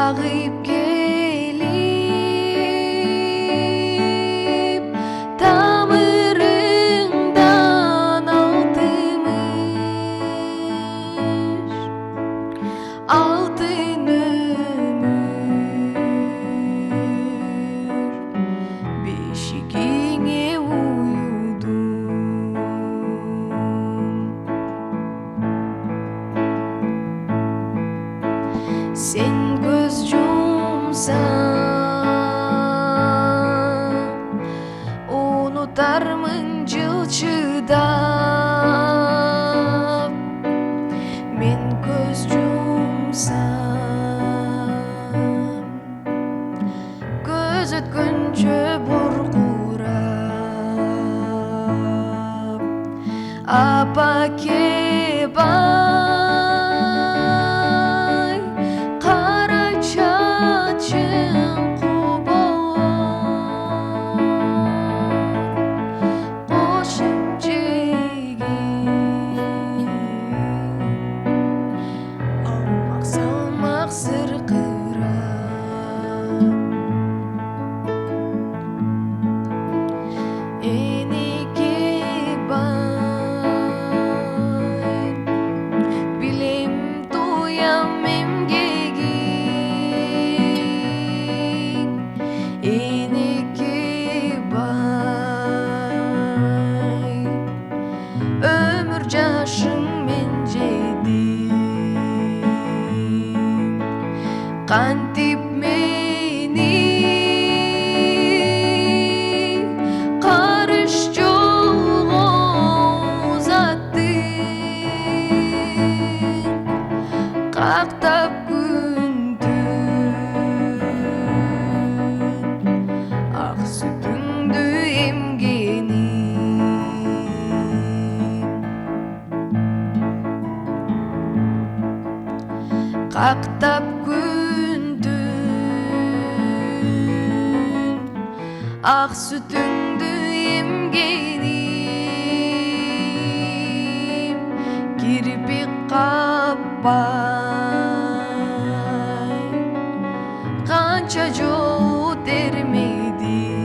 Ағып келіп тамырыңдан алтын өмір бешігіңе уюдум. Сен көз жұмсаң, ұнытармын жылчыдап. Мен көз жұмсам, көз өткөнчө бұрқырап. Апа кебай, қара чачың қубалап, қошып жеген алмақ салмақ сырқырап. Енеке бай, билем тоям эмгегиң. Енеке бай, өмір жашың мен жедім. Кантип мени карыш жолго узаттың, кактап күндүн ак сүтүңдү эмгеним. Кактап күндүн ак сүтүңдү эмгеним. Кирпик каппай канча жол термедим.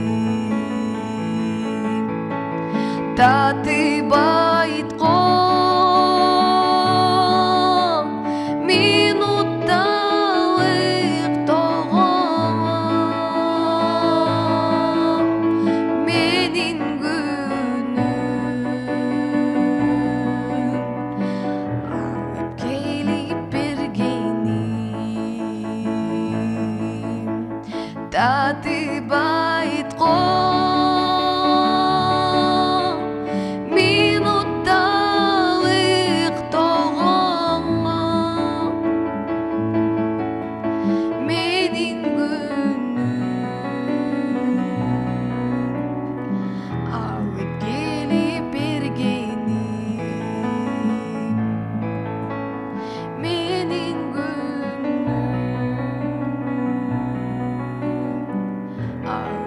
Татып айтком минутталык толгом. Менин күнүм алып келип бергеним. Татып айтком минутталык толгом. Менин күнүм алып келип бергеним. Менин күнүм алып